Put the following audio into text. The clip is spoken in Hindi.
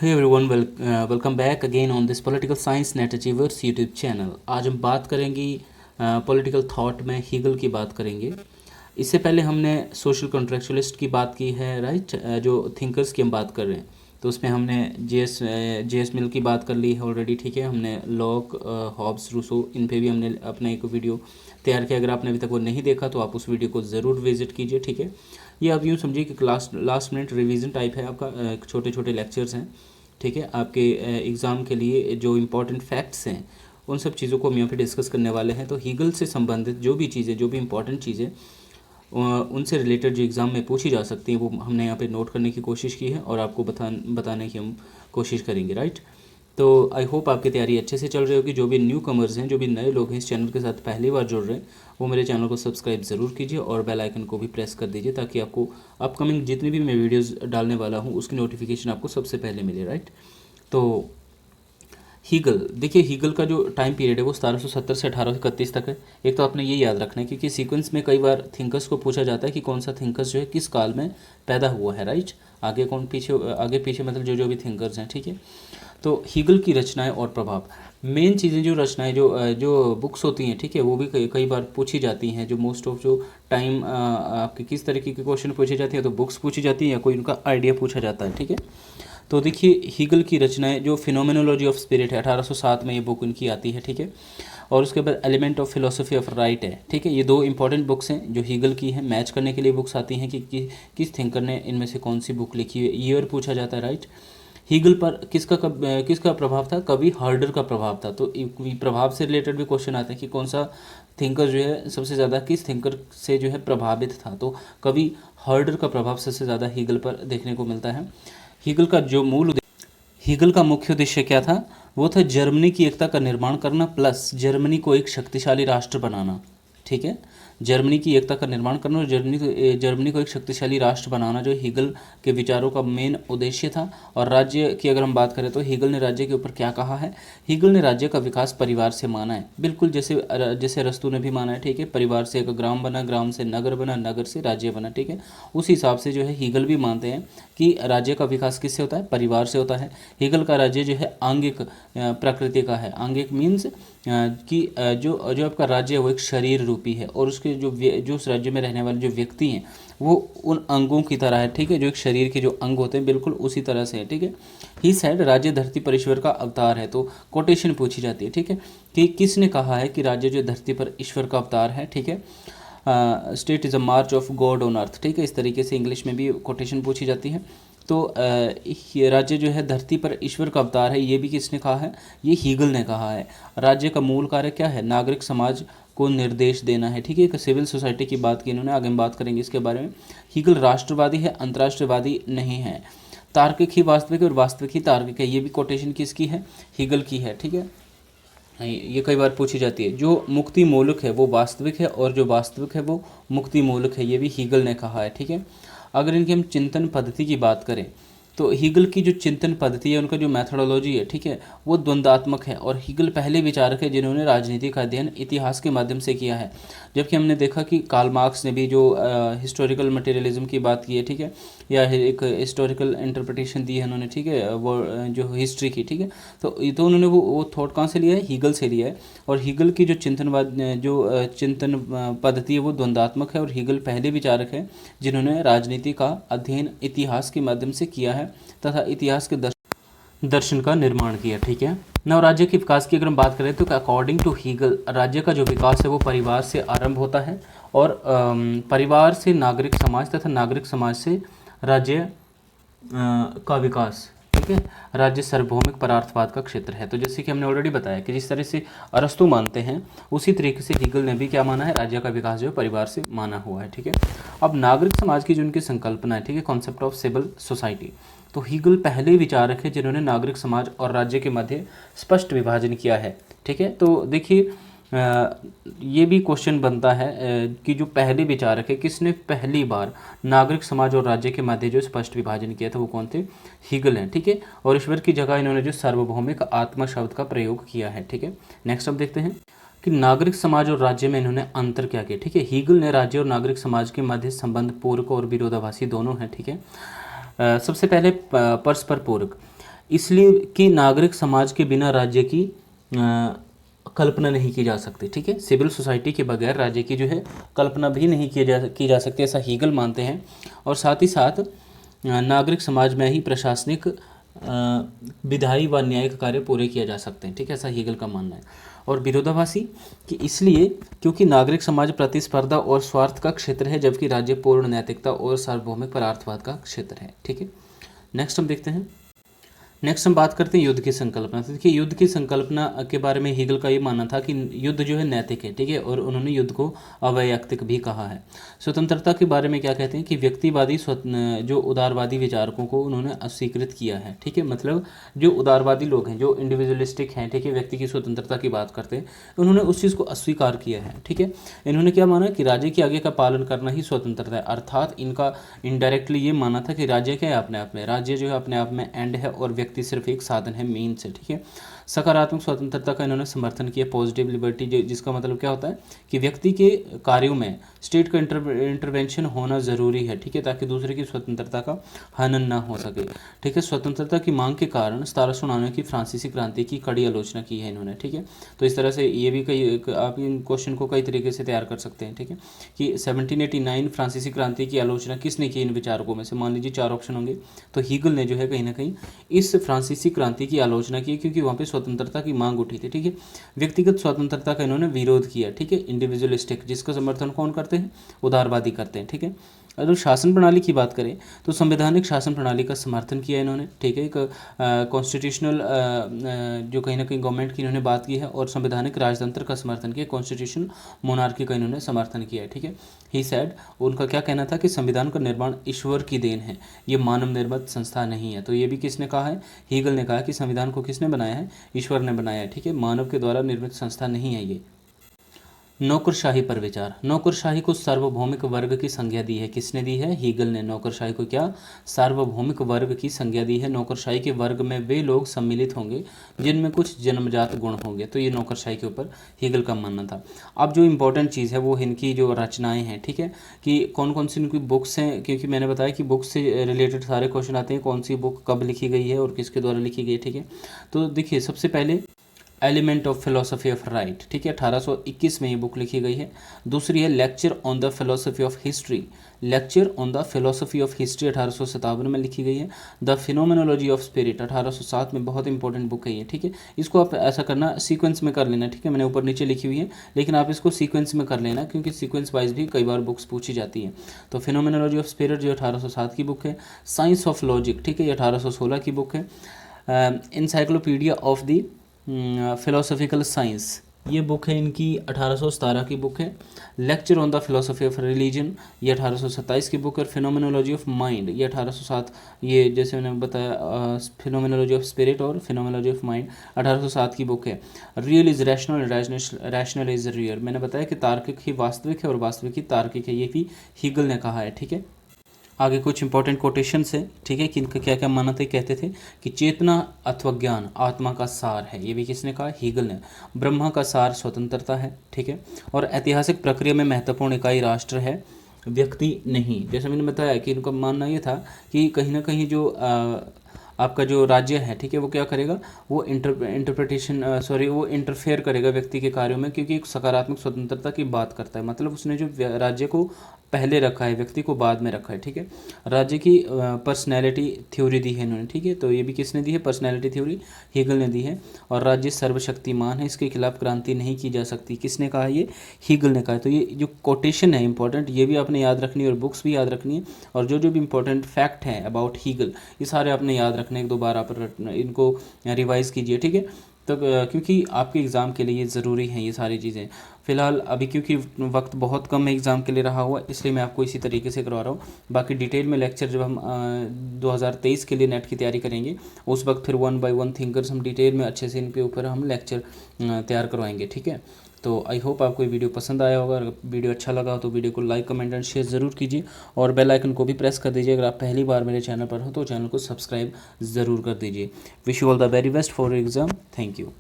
Hey everyone, welcome back again on this Political Science Net Achievers YouTube channel. आज हम बात करेंगे पॉलिटिकल थॉट में हीगल की बात करेंगे। इससे पहले हमने सोशल कॉन्ट्रेक्चुअलिस्ट की बात की है, राइट। जो थिंकर्स की हम बात कर रहे हैं तो उसमें हमने जे एस मिल की बात कर ली है ऑलरेडी, ठीक है। हमने लॉक, हॉब्स, रूसो, इन पे भी हमने अपना एक वीडियो तैयार किया। अगर आपने अभी तक वो नहीं देखा तो आप उस वीडियो को ज़रूर विजिट कीजिए, ठीक है। ये आप यूँ समझिए कि लास्ट मिनट रिवीजन टाइप है आपका, छोटे छोटे लेक्चर्स हैं, ठीक है। आपके एग्ज़ाम के लिए जो इम्पोर्टेंट फैक्ट्स हैं उन सब चीज़ों को हम यहाँ पे डिस्कस करने वाले हैं। तो हीगल से संबंधित जो भी चीज़ें, जो भी इम्पोर्टेंट चीज़ें उनसे रिलेटेड जो एग्ज़ाम में पूछी जा सकती हैं वो हमने यहाँ पे नोट करने की कोशिश की है और आपको बताने की हम कोशिश करेंगे, राइट। तो आई होप आपकी तैयारी अच्छे से चल रही होगी। जो भी न्यू कमर्स हैं, जो भी नए लोग हैं इस चैनल के साथ पहली बार जुड़ रहे हैं, वो मेरे चैनल को सब्सक्राइब ज़रूर कीजिए और बेल आइकन को भी प्रेस कर दीजिए ताकि आपको अपकमिंग जितनी भी मैं वीडियोस डालने वाला हूँ उसकी नोटिफिकेशन आपको सबसे पहले मिले, राइट। तो हीगल, देखिए हीगल का जो टाइम पीरियड है वो 1770 से 1831 तक है। एक तो आपने ये याद रखना है क्योंकि सीक्वेंस में कई बार थिंकर्स को पूछा जाता है कि कौन सा थिंकर्स जो है किस काल में पैदा हुआ है, राइट। आगे कौन पीछे, आगे पीछे मतलब जो जो भी थिंकर्स हैं, ठीक है। तो हीगल की रचनाएं और प्रभाव, मेन चीज़ें जो रचनाएं जो बुक्स होती हैं, ठीक है, वो भी कई बार पूछी जाती हैं। जो मोस्ट ऑफ जो टाइम आपके किस तरीके के क्वेश्चन पूछे जाते हैं, तो बुक्स पूछी जाती हैं या कोई उनका आइडिया पूछा जाता है, ठीक है। तो देखिए हीगल की रचनाएं, जो फिनोमेनोलॉजी ऑफ स्पिरिट है 1807 में ये बुक उनकी आती है, ठीक है। और उसके बाद element of philosophy of right है, ठीक है। ये दो इंपॉर्टेंट बुक्स हैं जो हीगल की हैं। मैच करने के लिए बुक्स आती हैं कि किस थिंकर ने इनमें से कौन सी बुक लिखी है, ईयर पूछा जाता है, राइट। हीगल पर किसका प्रभाव था? कवि हर्डर का प्रभाव था। तो प्रभाव से रिलेटेड भी क्वेश्चन आते हैं कि कौन सा थिंकर जो है सबसे ज़्यादा किस थिंकर से जो है प्रभावित था। तो कवि हर्डर का प्रभाव सबसे ज़्यादा हीगल पर देखने को मिलता है। हीगल का मुख्य उद्देश्य क्या था? वो था जर्मनी की एकता का निर्माण करना प्लस जर्मनी को एक शक्तिशाली राष्ट्र बनाना, ठीक है। जर्मनी की एकता का निर्माण करना और जर्मनी को एक शक्तिशाली राष्ट्र बनाना जो हीगल के विचारों का मेन उद्देश्य था। और राज्य की अगर हम बात करें तो हीगल ने राज्य के ऊपर क्या कहा है? हीगल ने राज्य का विकास परिवार से माना है, बिल्कुल जैसे जैसे अरस्तू ने भी माना है, ठीक है। परिवार से एक ग्राम बना, ग्राम से नगर बना, नगर से राज्य बना, ठीक है। उस हिसाब से जो है हीगल भी मानते हैं कि राज्य का विकास किससे होता है? परिवार से होता है। हीगल का राज्य जो है आंगिक प्रकृति का है। आंगिक मीन्स कि जो आपका राज्य है वो एक शरीर रूपी है और उसके जो उस राज्य में रहने वाले जो व्यक्ति हैं वो उन अंगों की तरह है, ठीक है। जो एक शरीर के जो अंग होते हैं बिल्कुल उसी तरह से है, ठीक है। ही सेड राज्य धरती पर ईश्वर का अवतार है। तो कोटेशन पूछी जाती है, ठीक है, कि किसने कहा है कि राज्य जो धरती पर ईश्वर का अवतार है, ठीक है। State is a March of God on earth, ठीक है। इस तरीके से इंग्लिश में भी कोटेशन पूछी जाती है। तो ये राज्य जो है धरती पर ईश्वर का अवतार है, ये भी किसने कहा है? ये हीगल ने कहा है। राज्य का मूल कार्य क्या है? नागरिक समाज को निर्देश देना है, ठीक है। एक सिविल सोसाइटी की बात की इन्होंने, आगे हम बात करेंगे इसके बारे में। हीगल राष्ट्रवादी है, अंतर्राष्ट्रवादी नहीं है। तार्किक ही वास्तविक और वास्तविक ही तार्किक है, ये भी कोटेशन किसकी है? हीगल की है, ठीक है। ये कई बार पूछी जाती है। जो मुक्ति मूलक है वो वास्तविक है और जो वास्तविक है वो मुक्ति मूलक है, ये भी हीगल ने कहा है, ठीक है। अगर इनकी हम चिंतन पद्धति की बात करें तो हीगल की जो चिंतन पद्धति है, उनका जो मैथोडोलॉजी है, ठीक है, वो द्वंद्वात्मक है। और हीगल पहले विचारक है जिन्होंने राजनीति का अध्ययन इतिहास के माध्यम से किया है। जबकि हमने देखा कि कार्ल मार्क्स ने भी जो हिस्टोरिकल मटेरियलिज्म की बात की है, ठीक है, या एक हिस्टोरिकल इंटरप्रिटेशन दी है उन्होंने, ठीक है, वो जो हिस्ट्री की, ठीक है। तो उन्होंने वो थॉट कहाँ से लिया है? हीगल से लिया है। और हीगल की जो चिंतन पद्धति है वो द्वंद्वात्मक है और हीगल पहले विचारक है जिन्होंने राजनीति का अध्ययन इतिहास के माध्यम से किया है तथा इतिहास के दर्शन का निर्माण किया, ठीक है। नव राज्य के विकास की अगर हम बात करें तो अकॉर्डिंग टू हीगल राज्य का जो विकास है वो परिवार से आरंभ होता है और परिवार से नागरिक समाज तथा नागरिक समाज से राज्य का विकास, ठीक है। राज्य सार्वभौमिक परार्थवाद का क्षेत्र है। तो जैसे कि हमने ऑलरेडी बताया कि जिस तरह से अरस्तु मानते हैं उसी तरीके से हीगल ने भी क्या माना है? राज्य का विकास जो है परिवार से माना हुआ है, ठीक है। अब नागरिक समाज की जो उनकी संकल्पना है, ठीक है, कॉन्सेप्ट ऑफ सिविल सोसाइटी, तो हीगल पहले विचारक है जिन्होंने नागरिक समाज और राज्य के मध्य स्पष्ट विभाजन किया है, ठीक है। तो देखिए ये भी क्वेश्चन बनता है कि जो पहले विचारक है किसने पहली बार नागरिक समाज और राज्य के मध्य जो स्पष्ट विभाजन किया था, वो कौन थे? हीगल हैं, ठीक है। और ईश्वर की जगह इन्होंने जो सार्वभौमिक आत्मा शब्द का प्रयोग किया है, ठीक है। नेक्स्ट अब देखते हैं कि नागरिक समाज और राज्य में इन्होंने अंतर क्या किया, ठीक है। हीगल ने राज्य और नागरिक समाज के मध्य संबंध पूरक और विरोधाभासी दोनों हैं, ठीक है। सबसे पहले परस्पर पूरक, इसलिए कि नागरिक समाज के बिना राज्य की कल्पना नहीं की जा सकती। ठीक है, सिविल सोसाइटी के बगैर राज्य की जो है कल्पना भी नहीं की जा सकती, ऐसा हीगल मानते हैं। और साथ ही साथ नागरिक समाज में ही प्रशासनिक, विधायी व न्यायिक कार्य पूरे किए जा सकते हैं। ठीक है, ऐसा हीगल का मानना है। और विरोधाभासी कि इसलिए क्योंकि नागरिक समाज प्रतिस्पर्धा और स्वार्थ का क्षेत्र है, जबकि राज्य पूर्ण नैतिकता और सार्वभौमिक परार्थवाद का क्षेत्र है। ठीक है, नेक्स्ट हम देखते हैं। नेक्स्ट हम बात करते हैं युद्ध की संकल्पना। तो देखिए, युद्ध की संकल्पना के बारे में हीगल का ये मानना था कि युद्ध जो है नैतिक है। ठीक है, और उन्होंने युद्ध को अवैयक्तिक भी कहा है। स्वतंत्रता के बारे में क्या कहते हैं कि व्यक्तिवादी जो उदारवादी विचारकों को उन्होंने अस्वीकृत किया है। ठीक है, मतलब जो उदारवादी लोग हैं, जो इंडिविजुअलिस्टिक हैं, ठीक है, व्यक्ति की स्वतंत्रता की बात करते हैं, उन्होंने उस चीज़ को अस्वीकार किया है। ठीक है, इन्होंने क्या माना कि राज्य की आज्ञा का पालन करना ही स्वतंत्रता है। अर्थात इनका इनडायरेक्टली ये माना था कि राज्य क्या है अपने आप में, राज्य जो है अपने आप में एंड है और व्यक्ति सिर्फ एक साधन है, मीन्स है। ठीक है, सकारात्मक स्वतंत्रता का इन्होंने समर्थन किया, पॉजिटिव लिबर्टी, जिसका मतलब क्या होता है कि व्यक्ति के कार्यों में स्टेट का इंटरवेंशन होना ज़रूरी है। ठीक है, ताकि दूसरे की स्वतंत्रता का हनन ना हो सके। ठीक है, स्वतंत्रता की मांग के कारण 1799 की फ्रांसीसी क्रांति की कड़ी आलोचना की है इन्होंने। ठीक है, तो इस तरह से ये भी कई, आप इन क्वेश्चन को कई तरीके से तैयार कर सकते हैं। ठीक है, कि 1789 फ्रांसीसी क्रांति की आलोचना किसने की इन विचारकों में से, मान लीजिए 4 ऑप्शन होंगे, तो हीगल ने जो है कहीं ना कहीं इस फ्रांसीसी क्रांति की आलोचना की, क्योंकि वहाँ पे स्वतंत्रता की मांग उठी थी। ठीक है, व्यक्तिगत स्वतंत्रता का इन्होंने विरोध किया। ठीक है, इंडिविजुअलिस्टिक, जिसका समर्थन कौन करते हैं, उदारवादी करते हैं। ठीक है, अगर शासन प्रणाली की बात करें तो संवैधानिक शासन प्रणाली का समर्थन किया इन्होंने। ठीक है, एक कॉन्स्टिट्यूशनल जो कहीं ना कहीं गवर्नमेंट की इन्होंने बात की है, और संवैधानिक राजतंत्र का समर्थन किया, कॉन्स्टिट्यूशन मोनार्की का इन्होंने समर्थन किया है। ठीक है, ही सैड, उनका क्या कहना था कि संविधान का निर्माण ईश्वर की देन है, ये मानव निर्मित संस्था नहीं है। तो ये भी किसने कहा है, हीगल ने कहा कि संविधान को किसने बनाया है, ईश्वर ने बनाया है। ठीक है, मानव के द्वारा निर्मित संस्था नहीं है ये। नौकरशाही पर विचार। नौकरशाही को सार्वभौमिक वर्ग की संज्ञा दी है, किसने दी है, हीगल ने। नौकरशाही को क्या, सार्वभौमिक वर्ग की संज्ञा दी है। नौकरशाही के वर्ग में वे लोग सम्मिलित होंगे जिनमें कुछ जन्मजात गुण होंगे। तो ये नौकरशाही के ऊपर हीगल का मानना था। अब जो इंपॉर्टेंट चीज़ है वो इनकी जो रचनाएं हैं, ठीक है, कि कौन कौन सी इनकी बुक्स हैं, क्योंकि मैंने बताया कि बुक्स से रिलेटेड सारे क्वेश्चन आते हैं, कौन सी बुक कब लिखी गई है और किसके द्वारा लिखी गई है। ठीक है, तो देखिए सबसे पहले element of philosophy of right, ठीक है, 1821 में ये बुक लिखी गई है। दूसरी है lecture on the philosophy of history, lecture on the philosophy of history 1857 में लिखी गई है। द फिनोमेनोलॉजी ऑफ स्पिरिट 1807 में, बहुत इंपॉर्टेंट बुक है ये। ठीक है, इसको आप ऐसा करना सीक्वेंस में कर लेना। ठीक है, मैंने ऊपर नीचे लिखी हुई है, लेकिन आप इसको सीक्वेंस में कर लेना, क्योंकि सीक्वेंस वाइज भी कई बार बुक्स पूछी जाती हैं। तो फिनोमेनोलॉजी ऑफ स्पिरिट जो 1807 की बुक है। साइंस ऑफ लॉजिक, ठीक है, ये 1816 की बुक है। Encyclopedia of the philosophical science, ये बुक है इनकी 1817 की बुक है। Lecture on the philosophy of religion, ये 1827 की बुक है। फिनोमेनोलॉजी ऑफ माइंड, ये 1807, ये जैसे मैंने बताया फिनोमेनोलॉजी ऑफ स्पिरिट और फिनोमेनोलॉजी ऑफ माइंड 1807 की बुक है। Real is rational, rational is real, मैंने बताया कि तार्किक ही वास्तविक है और वास्तविक ही तार्किक है, ये भी हीगल ने कहा है। ठीक है, आगे कुछ इंपॉर्टेंट कोटेशंस है। ठीक है, कि इनका क्या क्या मानना था, कहते थे कि चेतना अथवा ज्ञान आत्मा का सार है, ये भी किसने कहा, हीगल ने। ब्रह्मा का सार स्वतंत्रता है। ठीक है, और ऐतिहासिक प्रक्रिया में महत्वपूर्ण इकाई राष्ट्र है, व्यक्ति नहीं। जैसे मैंने बताया कि इनका मानना ये था कि कहीं ना कहीं जो आपका जो राज्य है, ठीक है, वो क्या करेगा, वो वो इंटरफेयर करेगा व्यक्ति के कार्यों में, क्योंकि एक सकारात्मक स्वतंत्रता की बात करता है। मतलब उसने जो राज्य को पहले रखा है, व्यक्ति को बाद में रखा है। ठीक है, राज्य की पर्सनैलिटी थ्योरी दी है इन्होंने। ठीक है, तो ये भी किसने दी है, पर्सनैलिटी थ्योरी हीगल ने दी है। और राज्य सर्वशक्तिमान है, इसके खिलाफ क्रांति नहीं की जा सकती, किसने कहा, ये हीगल ने कहा। तो ये जो कोटेशन है इंपॉर्टेंट, ये भी आपने याद रखनी है और बुक्स भी याद रखनी है, और जो जो भी इंपॉर्टेंट फैक्ट हैं अबाउट हीगल, ये सारे आपने याद रखने, एक दो बार आप इनको रिवाइज़ कीजिए। ठीक है, तो क्योंकि आपके एग्ज़ाम के लिए ये ज़रूरी हैं ये सारी चीज़ें। फ़िलहाल अभी क्योंकि वक्त बहुत कम है एग्ज़ाम के लिए रहा हुआ, इसलिए मैं आपको इसी तरीके से करवा रहा हूँ। बाकी डिटेल में लेक्चर जब हम 2023 के लिए नेट की तैयारी करेंगे, उस वक्त फिर 1 by 1 थिंकर्स हम डिटेल में अच्छे से इनके ऊपर हम लेक्चर तैयार करवाएंगे। ठीक है, तो आई होप आपको ये वीडियो पसंद आया होगा। अगर वीडियो अच्छा लगा हो तो वीडियो को लाइक, कमेंट एंड शेयर ज़रूर कीजिए, और बेल आइकन को भी प्रेस कर दीजिए। अगर आप पहली बार मेरे चैनल पर हो तो चैनल को सब्सक्राइब ज़रूर कर दीजिए। Wish you all the very best for exam. Thank you.